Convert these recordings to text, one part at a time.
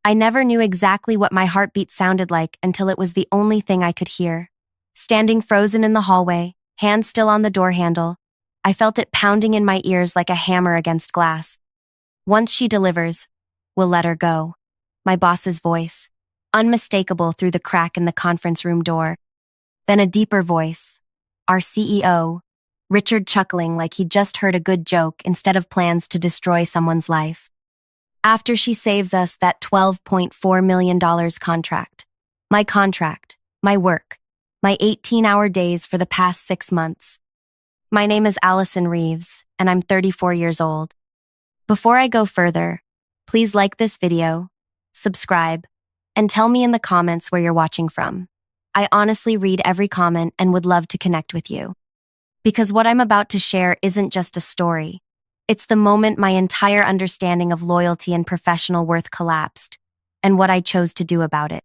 I never knew exactly what my heartbeat sounded like until it was the only thing I could hear. Standing frozen in the hallway, hand still on the door handle, I felt it pounding in my ears like a hammer against glass. Once she delivers, we'll let her go. My boss's voice, unmistakable through the crack in the conference room door. Then a deeper voice, our CEO, Richard, chuckling like he'd just heard a good joke instead of plans to destroy someone's life. After she saves us that $12.4 million contract, my work, my 18-hour days for the past 6 months. My name is Allison Reeves, and I'm 34 years old. Before I go further, please like this video, subscribe, and tell me in the comments where you're watching from. I honestly read every comment and would love to connect with you. Because what I'm about to share isn't just a story. It's the moment my entire understanding of loyalty and professional worth collapsed, and what I chose to do about it.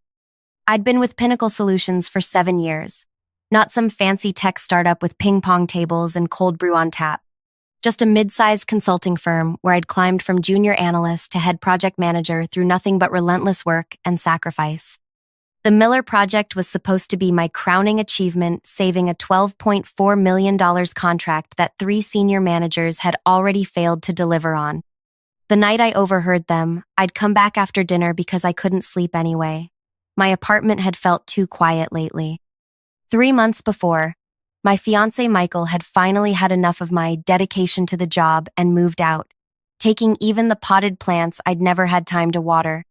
I'd been with Pinnacle Solutions for 7 years. Not some fancy tech startup with ping-pong tables and cold brew on tap. Just a mid-sized consulting firm where I'd climbed from junior analyst to head project manager through nothing but relentless work and sacrifice. The Miller project was supposed to be my crowning achievement, saving a $12.4 million contract that 3 senior managers had already failed to deliver on. The night I overheard them, I'd come back after dinner because I couldn't sleep anyway. My apartment had felt too quiet lately. 3 months before, my fiancé Michael had finally had enough of my dedication to the job and moved out, taking even the potted plants I'd never had time to water.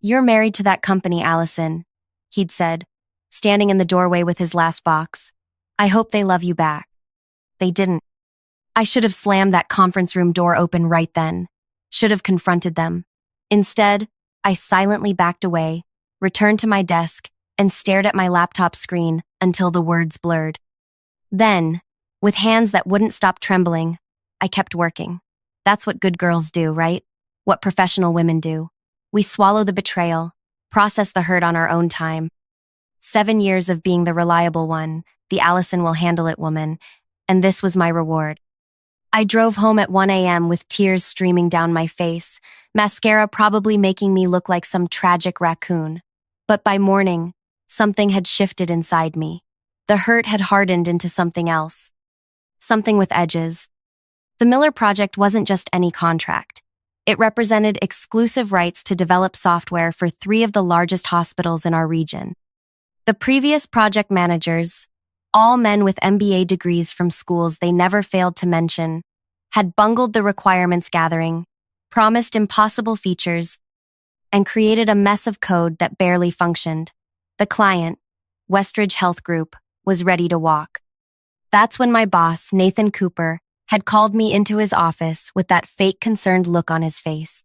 "You're married to that company, Allison," he'd said, standing in the doorway with his last box. "I hope they love you back." They didn't. I should have slammed that conference room door open right then. Should have confronted them. Instead, I silently backed away, returned to my desk, and stared at my laptop screen until the words blurred. Then, with hands that wouldn't stop trembling, I kept working. That's what good girls do, right? What professional women do. We swallow the betrayal, process the hurt on our own time. 7 years of being the reliable one, the Allison will handle it woman, and this was my reward. I drove home at 1 a.m. with tears streaming down my face, mascara probably making me look like some tragic raccoon. But by morning, something had shifted inside me. The hurt had hardened into something else. Something with edges. The Miller project wasn't just any contract. It represented exclusive rights to develop software for 3 of the largest hospitals in our region. The previous project managers, all men with MBA degrees from schools they never failed to mention, had bungled the requirements gathering, promised impossible features, and created a mess of code that barely functioned. The client, Westridge Health Group, was ready to walk. That's when my boss, Nathan Cooper, had called me into his office with that fake concerned look on his face.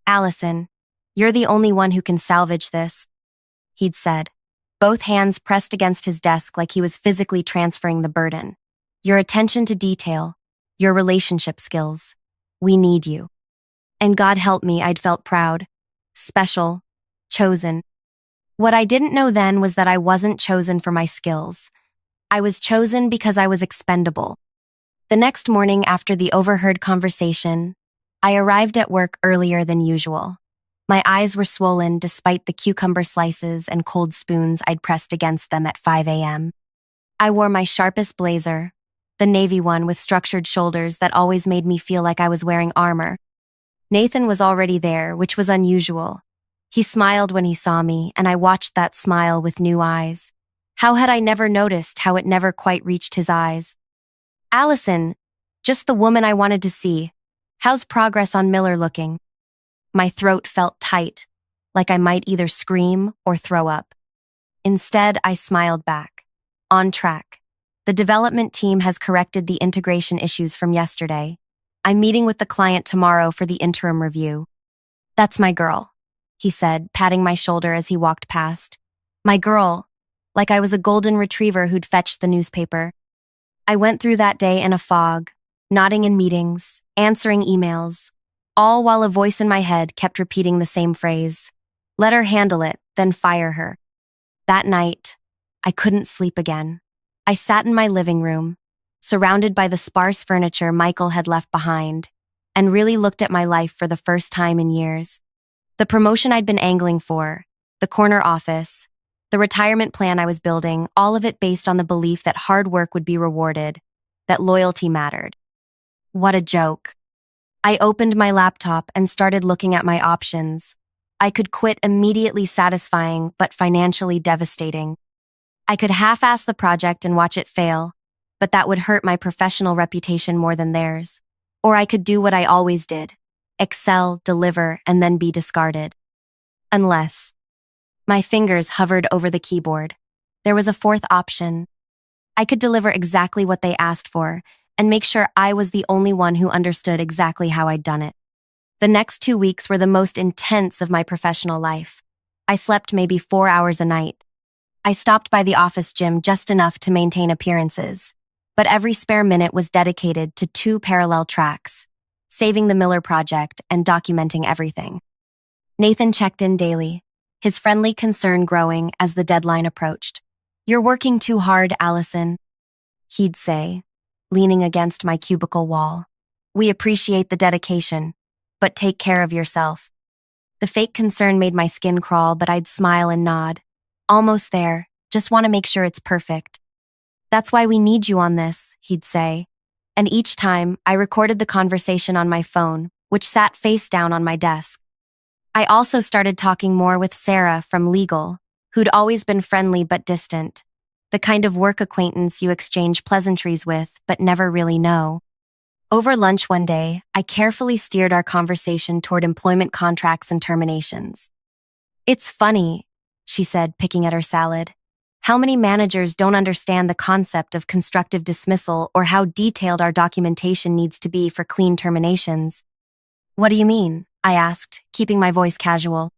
"Allison, you're the only one who can salvage this," he'd said, both hands pressed against his desk like he was physically transferring the burden. "Your attention to detail, your relationship skills. We need you." And God help me, I'd felt proud, special, chosen. What I didn't know then was that I wasn't chosen for my skills. I was chosen because I was expendable. The next morning after the overheard conversation, I arrived at work earlier than usual. My eyes were swollen despite the cucumber slices and cold spoons I'd pressed against them at 5 a.m. I wore my sharpest blazer, the navy one with structured shoulders that always made me feel like I was wearing armor. Nathan was already there, which was unusual. He smiled when he saw me, and I watched that smile with new eyes. How had I never noticed how it never quite reached his eyes? "Allison, just the woman I wanted to see. How's progress on Miller looking?" My throat felt tight, like I might either scream or throw up. Instead, I smiled back. "On track. The development team has corrected the integration issues from yesterday. I'm meeting with the client tomorrow for the interim review." "That's my girl," he said, patting my shoulder as he walked past. "My girl," like I was a golden retriever who'd fetched the newspaper. I went through that day in a fog, nodding in meetings, answering emails, all while a voice in my head kept repeating the same phrase. "Let her handle it, then fire her." That night, I couldn't sleep again. I sat in my living room, surrounded by the sparse furniture Michael had left behind, and really looked at my life for the first time in years. The promotion I'd been angling for, the corner office, the retirement plan I was building, all of it based on the belief that hard work would be rewarded, that loyalty mattered. What a joke. I opened my laptop and started looking at my options. I could quit immediately satisfying, but financially devastating. I could half-ass the project and watch it fail, but that would hurt my professional reputation more than theirs. Or I could do what I always did, excel, deliver, and then be discarded. Unless. My fingers hovered over the keyboard. There was a fourth option. I could deliver exactly what they asked for and make sure I was the only one who understood exactly how I'd done it. The next 2 weeks were the most intense of my professional life. I slept maybe 4 hours a night. I stopped by the office gym just enough to maintain appearances, but every spare minute was dedicated to 2 parallel tracks, saving the Miller project and documenting everything. Nathan checked in daily, his friendly concern growing as the deadline approached. "You're working too hard, Allison," he'd say, leaning against my cubicle wall. "We appreciate the dedication, but take care of yourself." The fake concern made my skin crawl, but I'd smile and nod. "Almost there, just want to make sure it's perfect." "That's why we need you on this," he'd say. And each time, I recorded the conversation on my phone, which sat face down on my desk. I also started talking more with Sarah from legal, who'd always been friendly but distant, the kind of work acquaintance you exchange pleasantries with but never really know. Over lunch one day, I carefully steered our conversation toward employment contracts and terminations. "It's funny," she said, picking at her salad, "how many managers don't understand the concept of constructive dismissal or how detailed our documentation needs to be for clean terminations." "What do you mean?" I asked, keeping my voice casual.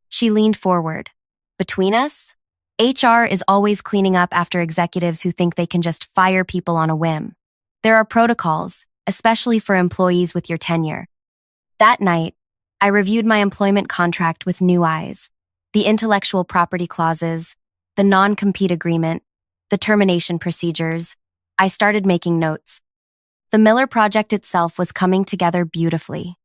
She leaned forward. "Between us, HR is always cleaning up after executives who think they can just fire people on a whim. There are protocols, especially for employees with your tenure." That night, I reviewed my employment contract with new eyes. The intellectual property clauses, the non-compete agreement, the termination procedures. I started making notes. The Miller project itself was coming together beautifully.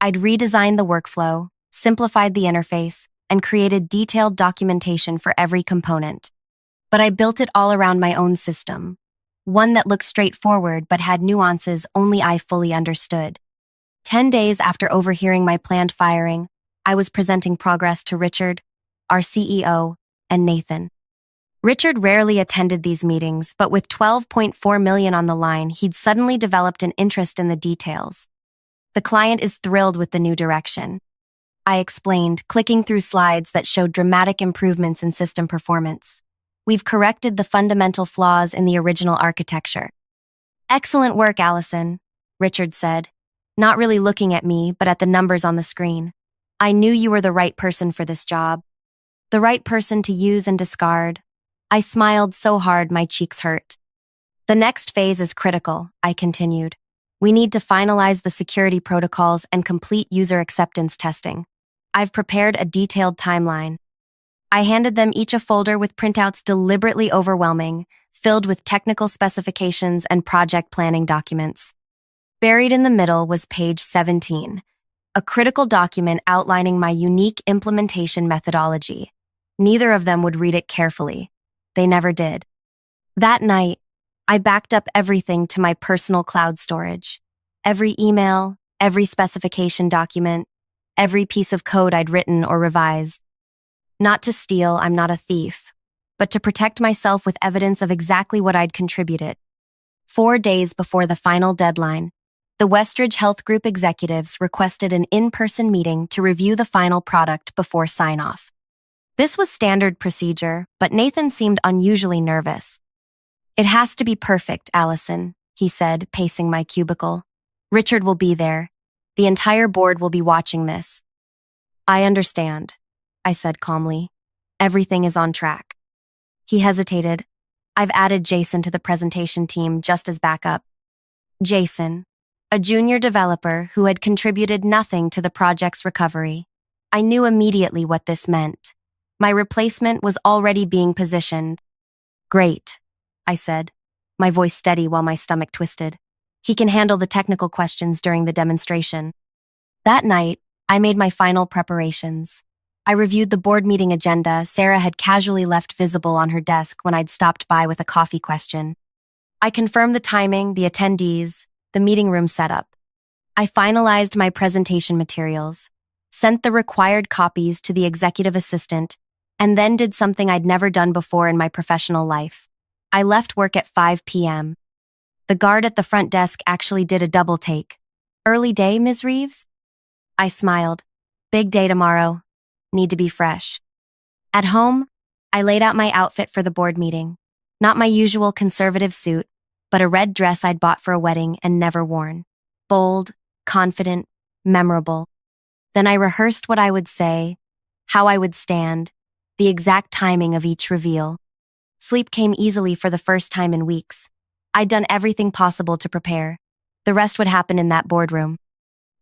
I'd redesigned the workflow, simplified the interface, and created detailed documentation for every component. But I built it all around my own system, one that looked straightforward but had nuances only I fully understood. 10 days after overhearing my planned firing, I was presenting progress to Richard, our CEO, and Nathan. Richard rarely attended these meetings, but with $12.4 million on the line, he'd suddenly developed an interest in the details. "The client is thrilled with the new direction," I explained, clicking through slides that showed dramatic improvements in system performance. "We've corrected the fundamental flaws in the original architecture." "Excellent work, Allison," Richard said, not really looking at me but at the numbers on the screen. "I knew you were the right person for this job. The right person to use and discard." I smiled so hard my cheeks hurt. "The next phase is critical," I continued. "We need to finalize the security protocols and complete user acceptance testing. I've prepared a detailed timeline." I handed them each a folder with printouts deliberately overwhelming, filled with technical specifications and project planning documents. Buried in the middle was page 17, a critical document outlining my unique implementation methodology. Neither of them would read it carefully. They never did. That night, I backed up everything to my personal cloud storage. Every email, every specification document, every piece of code I'd written or revised. Not to steal, I'm not a thief, but to protect myself with evidence of exactly what I'd contributed. 4 days before the final deadline, the Westridge Health Group executives requested an in-person meeting to review the final product before sign-off. This was standard procedure, but Nathan seemed unusually nervous. "It has to be perfect, Allison," he said, pacing my cubicle. "Richard will be there. The entire board will be watching this." "I understand," I said calmly. "Everything is on track." He hesitated. "I've added Jason to the presentation team just as backup." Jason, a junior developer who had contributed nothing to the project's recovery. I knew immediately what this meant. My replacement was already being positioned. "Great," I said, my voice steady while my stomach twisted. "He can handle the technical questions during the demonstration." That night, I made my final preparations. I reviewed the board meeting agenda Sarah had casually left visible on her desk when I'd stopped by with a coffee question. I confirmed the timing, the attendees, the meeting room setup. I finalized my presentation materials, sent the required copies to the executive assistant, and then did something I'd never done before in my professional life. I left work at 5 p.m. The guard at the front desk actually did a double take. "Early day, Ms. Reeves?" I smiled. "Big day tomorrow. Need to be fresh." At home, I laid out my outfit for the board meeting. Not my usual conservative suit, but a red dress I'd bought for a wedding and never worn. Bold, confident, memorable. Then I rehearsed what I would say, how I would stand, the exact timing of each reveal. Sleep came easily for the first time in weeks. I'd done everything possible to prepare. The rest would happen in that boardroom.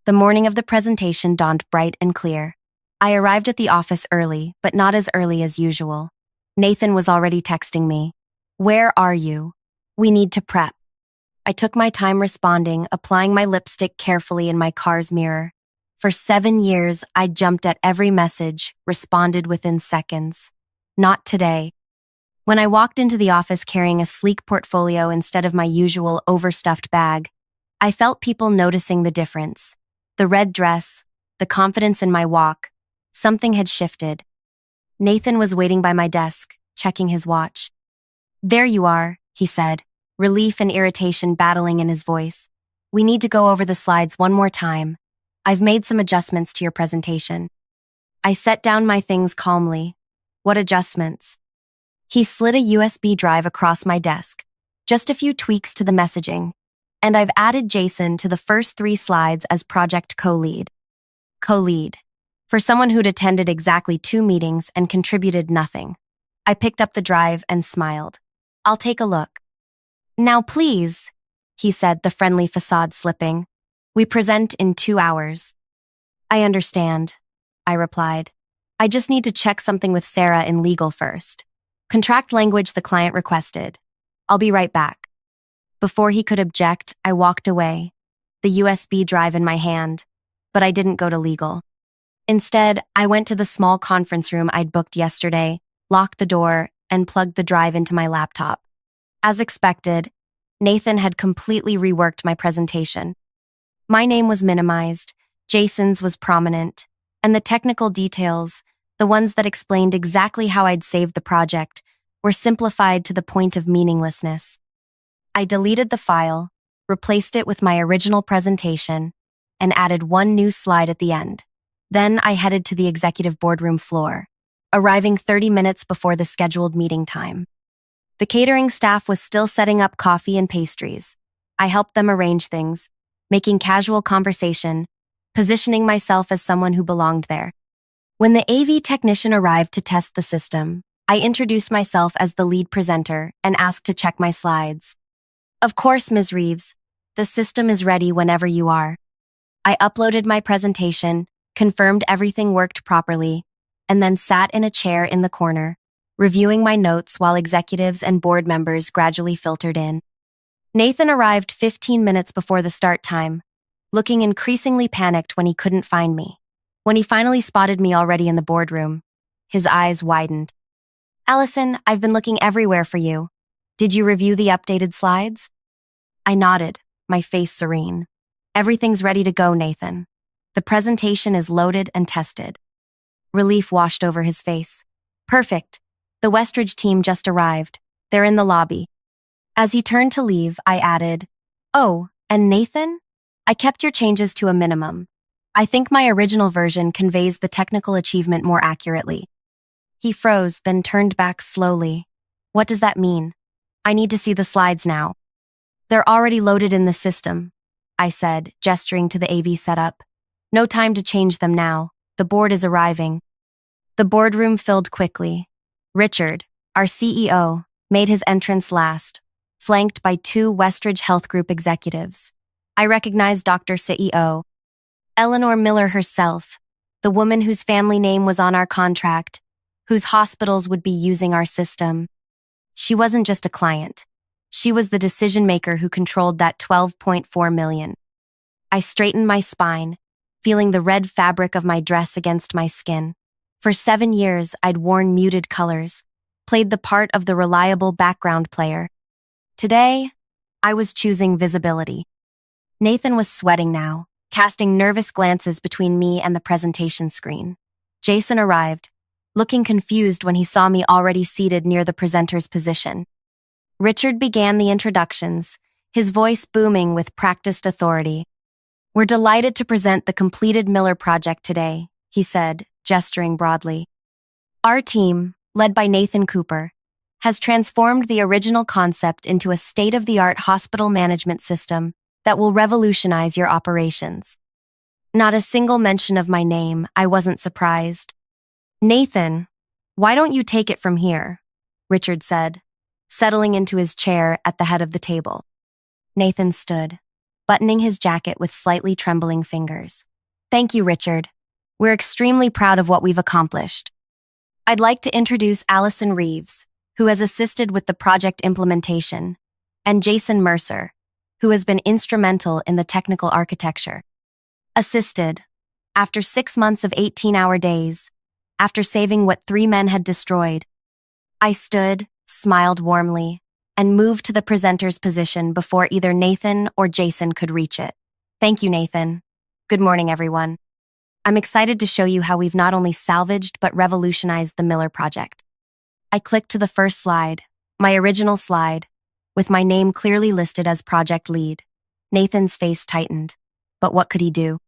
The morning of the presentation dawned bright and clear. I arrived at the office early, but not as early as usual. Nathan was already texting me. "Where are you? We need to prep." I took my time responding, applying my lipstick carefully in my car's mirror. For 7 years, I jumped at every message, responded within seconds. Not today. When I walked into the office carrying a sleek portfolio instead of my usual overstuffed bag, I felt people noticing the difference. The red dress, the confidence in my walk. Something had shifted. Nathan was waiting by my desk, checking his watch. "There you are," he said, relief and irritation battling in his voice. "We need to go over the slides one more time. I've made some adjustments to your presentation." I set down my things calmly. "What adjustments?" He slid a USB drive across my desk. "Just a few tweaks to the messaging. And I've added Jason to the first 3 slides as project co-lead." Co-lead. For someone who'd attended exactly 2 meetings and contributed nothing. I picked up the drive and smiled. "I'll take a look." "Now please," he said, the friendly facade slipping. "We present in 2 hours." "I understand," I replied. "I just need to check something with Sarah in legal first. Contract language the client requested. I'll be right back." Before he could object, I walked away, the USB drive in my hand, but I didn't go to legal. Instead, I went to the small conference room I'd booked yesterday, locked the door, and plugged the drive into my laptop. As expected, Nathan had completely reworked my presentation. My name was minimized, Jason's was prominent, and the technical details, the ones that explained exactly how I'd saved the project, were simplified to the point of meaninglessness. I deleted the file, replaced it with my original presentation, and added 1 new slide at the end. Then I headed to the executive boardroom floor, arriving 30 minutes before the scheduled meeting time. The catering staff was still setting up coffee and pastries. I helped them arrange things, making casual conversation, positioning myself as someone who belonged there. When the AV technician arrived to test the system, I introduced myself as the lead presenter and asked to check my slides. "Of course, Ms. Reeves. The system is ready whenever you are." I uploaded my presentation, confirmed everything worked properly, and then sat in a chair in the corner, reviewing my notes while executives and board members gradually filtered in. Nathan arrived 15 minutes before the start time, looking increasingly panicked when he couldn't find me. When he finally spotted me already in the boardroom, his eyes widened. "Allison, I've been looking everywhere for you. Did you review the updated slides?" I nodded, my face serene. "Everything's ready to go, Nathan. The presentation is loaded and tested." Relief washed over his face. "Perfect. The Westridge team just arrived. They're in the lobby." As he turned to leave, I added, "Oh, and Nathan? I kept your changes to a minimum. I think my original version conveys the technical achievement more accurately." He froze, then turned back slowly. "What does that mean?" "I need to see the slides now." "They're already loaded in the system," I said, gesturing to the AV setup. "No time to change them now. The board is arriving." The boardroom filled quickly. Richard, our CEO, made his entrance last, flanked by 2 Westridge Health Group executives. I recognized Dr. CEO. Eleanor Miller herself, the woman whose family name was on our contract, whose hospitals would be using our system. She wasn't just a client. She was the decision maker who controlled that $12.4 million. I straightened my spine, feeling the red fabric of my dress against my skin. For 7 years, I'd worn muted colors, played the part of the reliable background player. Today, I was choosing visibility. Nathan was sweating now, casting nervous glances between me and the presentation screen. Jason arrived, looking confused when he saw me already seated near the presenter's position. Richard began the introductions, his voice booming with practiced authority. "We're delighted to present the completed Miller project today," he said, gesturing broadly. "Our team, led by Nathan Cooper, has transformed the original concept into a state-of-the-art hospital management system that will revolutionize your operations." Not a single mention of my name, I wasn't surprised. "Nathan, why don't you take it from here?" Richard said, settling into his chair at the head of the table. Nathan stood, buttoning his jacket with slightly trembling fingers. "Thank you, Richard. We're extremely proud of what we've accomplished. I'd like to introduce Allison Reeves, who has assisted with the project implementation, and Jason Mercer, who has been instrumental in the technical architecture. Assisted, after 6 months of 18-hour days, after saving what 3 men had destroyed." I stood, smiled warmly, and moved to the presenter's position before either Nathan or Jason could reach it. "Thank you, Nathan. Good morning, everyone. I'm excited to show you how we've not only salvaged but revolutionized the Miller project." I clicked to the first slide, my original slide, with my name clearly listed as project lead. Nathan's face tightened. But what could he do?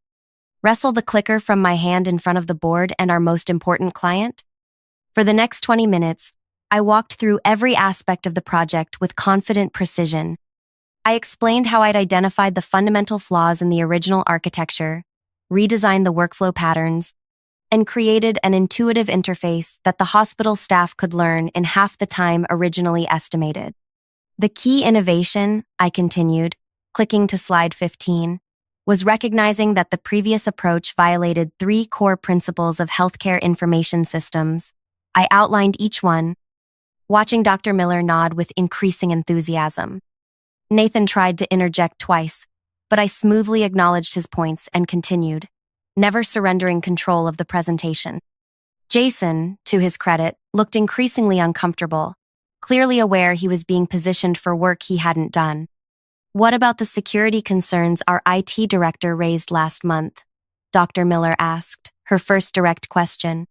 Wrestle the clicker from my hand in front of the board and our most important client? For the next 20 minutes, I walked through every aspect of the project with confident precision. I explained how I'd identified the fundamental flaws in the original architecture, redesigned the workflow patterns, and created an intuitive interface that the hospital staff could learn in half the time originally estimated. The key innovation, I continued, clicking to slide 15, was recognizing that the previous approach violated 3 core principles of healthcare information systems. I outlined each one, watching Dr. Miller nod with increasing enthusiasm. Nathan tried to interject twice, but I smoothly acknowledged his points and continued, never surrendering control of the presentation. Jason, to his credit, looked increasingly uncomfortable, clearly aware he was being positioned for work he hadn't done. "What about the security concerns our IT director raised last month?" Dr. Miller asked, her first direct question.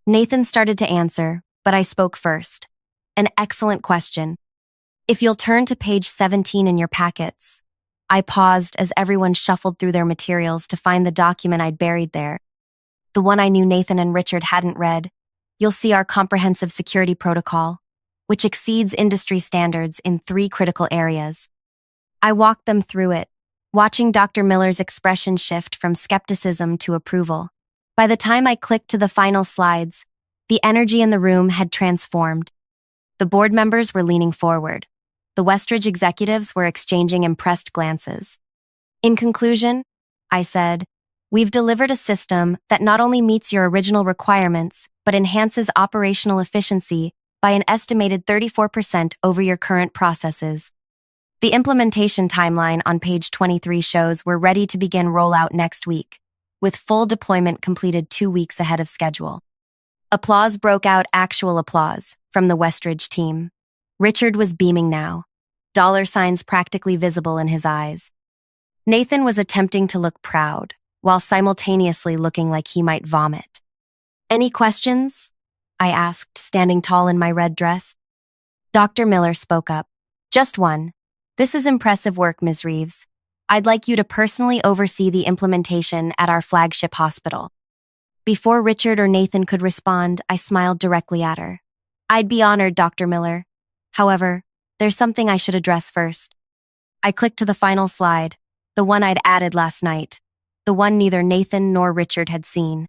Nathan started to answer, but I spoke first. "An excellent question. If you'll turn to page 17 in your packets." I paused as everyone shuffled through their materials to find the document I'd buried there. The one I knew Nathan and Richard hadn't read. "You'll see our comprehensive security protocol, which exceeds industry standards in 3 critical areas." I walked them through it, watching Dr. Miller's expression shift from skepticism to approval. By the time I clicked to the final slides, the energy in the room had transformed. The board members were leaning forward. The Westridge executives were exchanging impressed glances. "In conclusion," I said, "we've delivered a system that not only meets your original requirements, but enhances operational efficiency by an estimated 34% over your current processes." The implementation timeline on page 23 shows we're ready to begin rollout next week, with full deployment completed 2 weeks ahead of schedule. Applause broke out, actual applause, from the Westridge team. Richard was beaming now, dollar signs practically visible in his eyes. Nathan was attempting to look proud, while simultaneously looking like he might vomit. "Any questions?" I asked, standing tall in my red dress. Dr. Miller spoke up. "Just one. This is impressive work, Ms. Reeves. I'd like you to personally oversee the implementation at our flagship hospital." Before Richard or Nathan could respond, I smiled directly at her. "I'd be honored, Dr. Miller. However, there's something I should address first." I clicked to the final slide, the one I'd added last night, the one neither Nathan nor Richard had seen.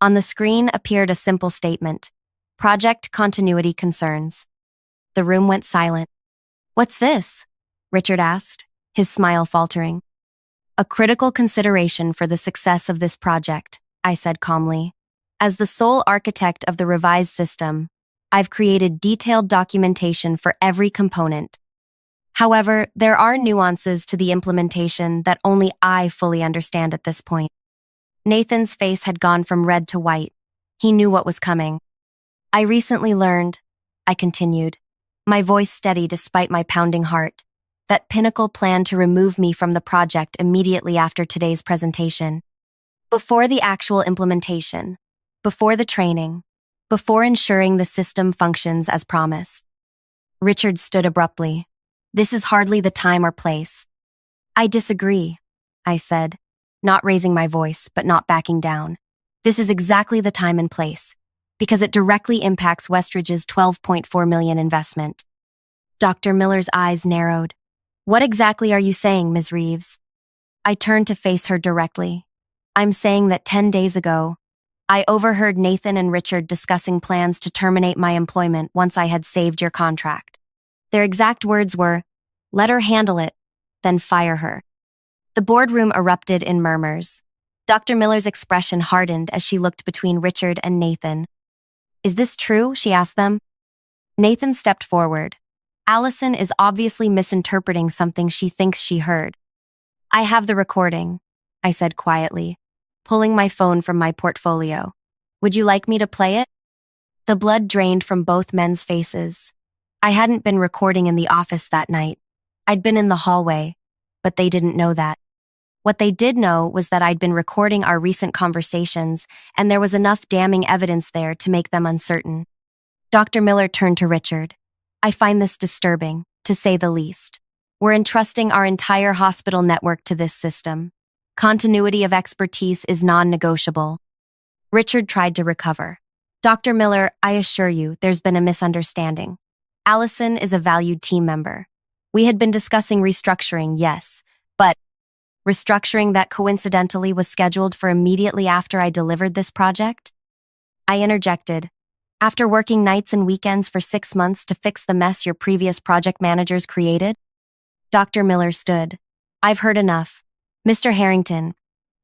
On the screen appeared a simple statement: "Project continuity concerns." The room went silent. "What's this?" Richard asked, his smile faltering. "A critical consideration for the success of this project," I said calmly. "As the sole architect of the revised system, I've created detailed documentation for every component. However, there are nuances to the implementation that only I fully understand at this point. Nathan's face had gone from red to white. He knew what was coming. I recently learned, I continued, my voice steady despite my pounding heart, that Pinnacle planned to remove me from the project immediately after today's presentation. Before the actual implementation, before the training, before ensuring the system functions as promised. Richard stood abruptly. This is hardly the time or place. I disagree, I said, not raising my voice, but not backing down. This is exactly the time and place, because it directly impacts Westridge's $12.4 million investment. Dr. Miller's eyes narrowed. What exactly are you saying, Ms. Reeves? I turned to face her directly. I'm saying that 10 days ago, I overheard Nathan and Richard discussing plans to terminate my employment once I had saved your contract. Their exact words were, let her handle it, then fire her. The boardroom erupted in murmurs. Dr. Miller's expression hardened as she looked between Richard and Nathan. Is this true? She asked them. Nathan stepped forward. Allison is obviously misinterpreting something she thinks she heard. I have the recording, I said quietly, pulling my phone from my portfolio. Would you like me to play it? The blood drained from both men's faces. I hadn't been recording in the office that night. I'd been in the hallway, but they didn't know that. What they did know was that I'd been recording our recent conversations, and there was enough damning evidence there to make them uncertain. Dr. Miller turned to Richard. I find this disturbing, to say the least. We're entrusting our entire hospital network to this system. Continuity of expertise is non-negotiable. Richard tried to recover. Dr. Miller, I assure you, there's been a misunderstanding. Allison is a valued team member. We had been discussing restructuring, yes, but restructuring that coincidentally was scheduled for immediately after I delivered this project? I interjected. After working nights and weekends for 6 months to fix the mess your previous project managers created? Dr. Miller stood. I've heard enough. Mr. Harrington,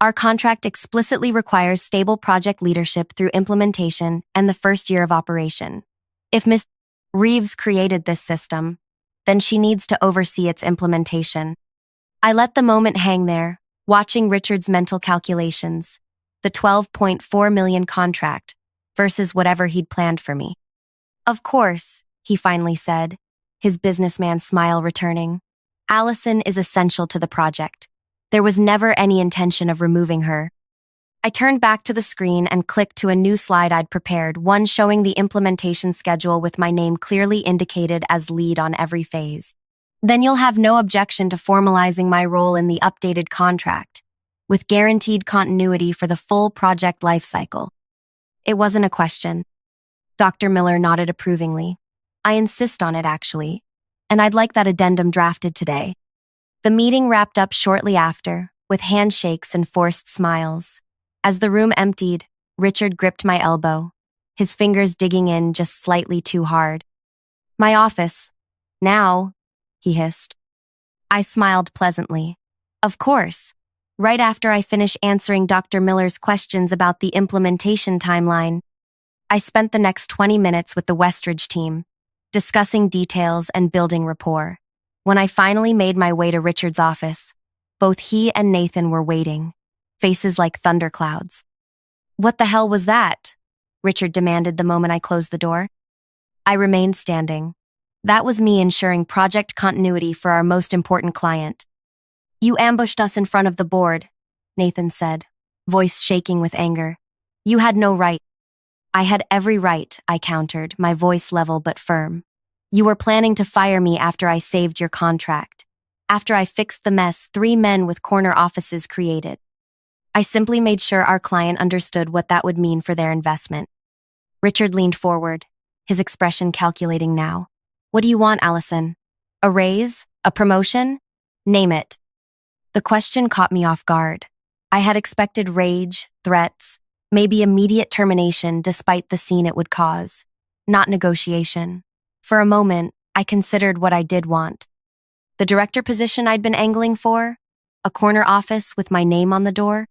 our contract explicitly requires stable project leadership through implementation and the first year of operation. If Ms. Reeves created this system, then she needs to oversee its implementation. I let the moment hang there, watching Richard's mental calculations, the $12.4 million contract versus whatever he'd planned for me. Of course, he finally said, his businessman smile returning. Allison is essential to the project. There was never any intention of removing her. I turned back to the screen and clicked to a new slide I'd prepared, one showing the implementation schedule with my name clearly indicated as lead on every phase. Then you'll have no objection to formalizing my role in the updated contract, with guaranteed continuity for the full project lifecycle. It wasn't a question. Dr. Miller nodded approvingly. I insist on it, actually, and I'd like that addendum drafted today. The meeting wrapped up shortly after, with handshakes and forced smiles. As the room emptied, Richard gripped my elbow, his fingers digging in just slightly too hard. My office. Now, he hissed. I smiled pleasantly. Of course. Right after I finish answering Dr. Miller's questions about the implementation timeline, I spent the next 20 minutes with the Westridge team, discussing details and building rapport. When I finally made my way to Richard's office, both he and Nathan were waiting, faces like thunderclouds. What the hell was that? Richard demanded the moment I closed the door. I remained standing. That was me ensuring project continuity for our most important client. You ambushed us in front of the board, Nathan said, voice shaking with anger. You had no right. I had every right, I countered, my voice level but firm. You were planning to fire me after I saved your contract, after I fixed the mess 3 men with corner offices created. I simply made sure our client understood what that would mean for their investment. Richard leaned forward, his expression calculating now. What do you want, Allison? A raise? A promotion? Name it. The question caught me off guard. I had expected rage, threats, maybe immediate termination despite the scene it would cause, not negotiation. For a moment, I considered what I did want. The director position I'd been angling for? A corner office with my name on the door?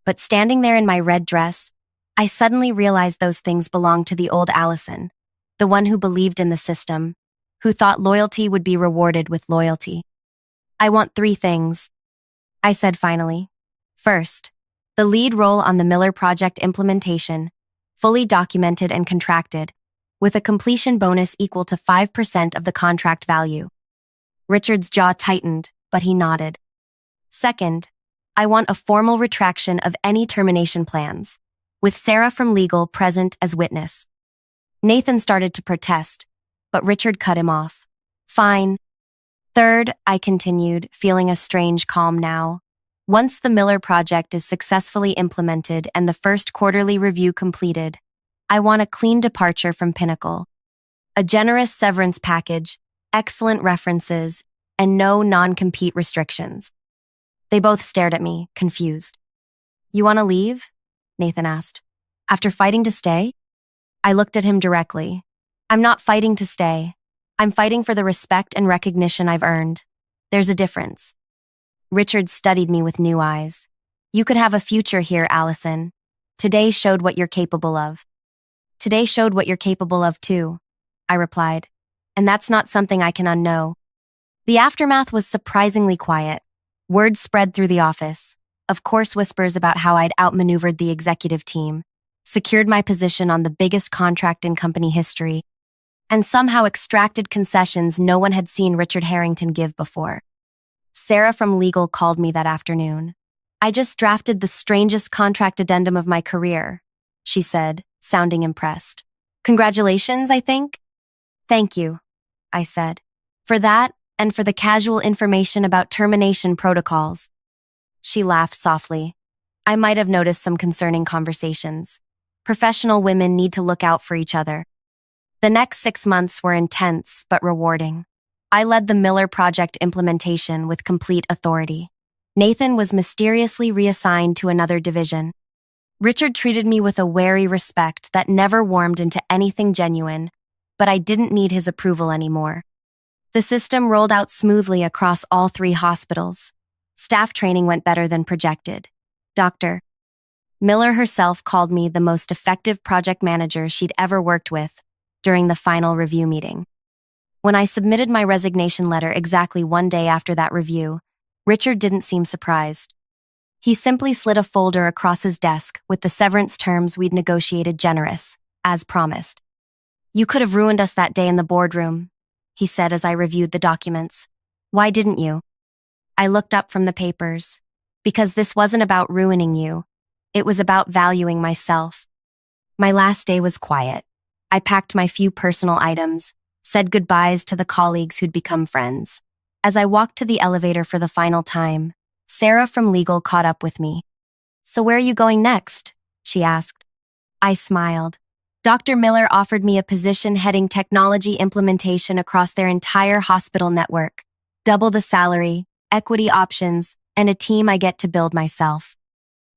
But standing there in my red dress, I suddenly realized those things belonged to the old Allison, the one who believed in the system, who thought loyalty would be rewarded with loyalty. I want 3 things, I said finally. First, The lead role on the Miller Project implementation, fully documented and contracted, with a completion bonus equal to 5% of the contract value. Richard's jaw tightened, but he nodded. Second, I want a formal retraction of any termination plans, with Sarah from legal present as witness. Nathan started to protest, but Richard cut him off. Fine. Third, I continued, feeling a strange calm now. Once the Miller Project is successfully implemented and the first quarterly review completed, I want a clean departure from Pinnacle. A generous severance package, excellent references, and no non-compete restrictions. They both stared at me, confused. You want to leave? Nathan asked. After fighting to stay? I looked at him directly. I'm not fighting to stay. I'm fighting for the respect and recognition I've earned. There's a difference. Richard studied me with new eyes. You could have a future here, Allison. Today showed what you're capable of. Today showed what you're capable of too, I replied. And that's not something I can unknow. The aftermath was surprisingly quiet. Word spread through the office. Of course, whispers about how I'd outmaneuvered the executive team, secured my position on the biggest contract in company history, and somehow extracted concessions no one had seen Richard Harrington give before. Sarah from legal called me that afternoon. I just drafted the strangest contract addendum of my career, she said, sounding impressed. Congratulations, I think? Thank you, I said, for that and for the casual information about termination protocols. She laughed softly. I might have noticed some concerning conversations. Professional women need to look out for each other. The next 6 months were intense but rewarding. I led the Miller Project implementation with complete authority. Nathan was mysteriously reassigned to another division. Richard treated me with a wary respect that never warmed into anything genuine, but I didn't need his approval anymore. The system rolled out smoothly across all 3 hospitals. Staff training went better than projected. Dr. Miller herself called me the most effective project manager she'd ever worked with during the final review meeting. When I submitted my resignation letter exactly 1 day after that review, Richard didn't seem surprised. He simply slid a folder across his desk with the severance terms we'd negotiated generous, as promised. You could have ruined us that day in the boardroom, he said as I reviewed the documents. Why didn't you? I looked up from the papers. Because this wasn't about ruining you. It was about valuing myself. My last day was quiet. I packed my few personal items, said goodbyes to the colleagues who'd become friends. As I walked to the elevator for the final time, Sarah from legal caught up with me. So where are you going next? She asked. I smiled. Dr. Miller offered me a position heading technology implementation across their entire hospital network. Double the salary, equity options, and a team I get to build myself.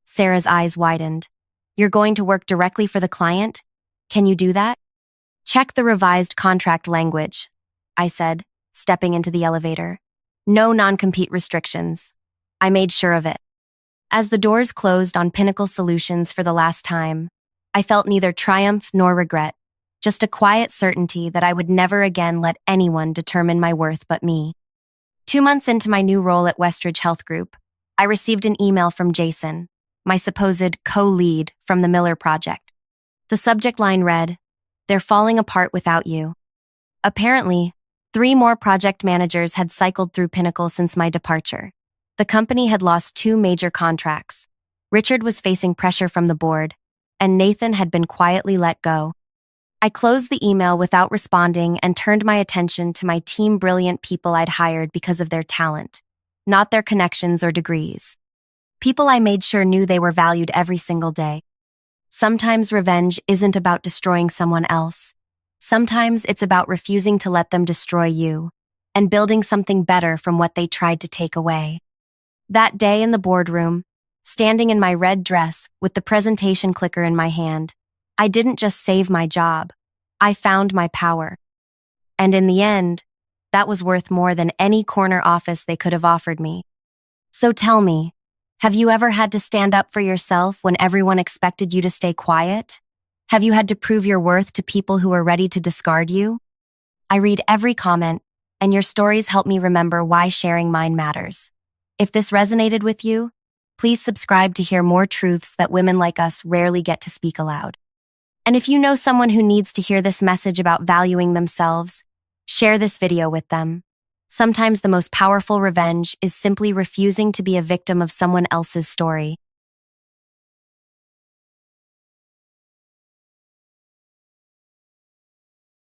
Sarah's eyes widened. You're going to work directly for the client? Can you do that? Check the revised contract language, I said, stepping into the elevator. No non-compete restrictions. I made sure of it. As the doors closed on Pinnacle Solutions for the last time, I felt neither triumph nor regret, just a quiet certainty that I would never again let anyone determine my worth but me. 2 months into my new role at Westridge Health Group, I received an email from Jason, my supposed co-lead from the Miller Project. The subject line read, "They're falling apart without you." Apparently, 3 more project managers had cycled through Pinnacle since my departure. The company had lost 2 major contracts. Richard was facing pressure from the board, and Nathan had been quietly let go. I closed the email without responding and turned my attention to my team brilliant people I'd hired because of their talent, not their connections or degrees. People I made sure knew they were valued every single day. Sometimes revenge isn't about destroying someone else. Sometimes it's about refusing to let them destroy you and building something better from what they tried to take away. That day in the boardroom, standing in my red dress with the presentation clicker in my hand, I didn't just save my job. I found my power. And in the end, that was worth more than any corner office they could have offered me. So tell me, have you ever had to stand up for yourself when everyone expected you to stay quiet? Have you had to prove your worth to people who were ready to discard you? I read every comment, and your stories help me remember why sharing mine matters. If this resonated with you, Please subscribe to hear more truths that women like us rarely get to speak aloud. And if you know someone who needs to hear this message about valuing themselves, share this video with them. Sometimes the most powerful revenge is simply refusing to be a victim of someone else's story.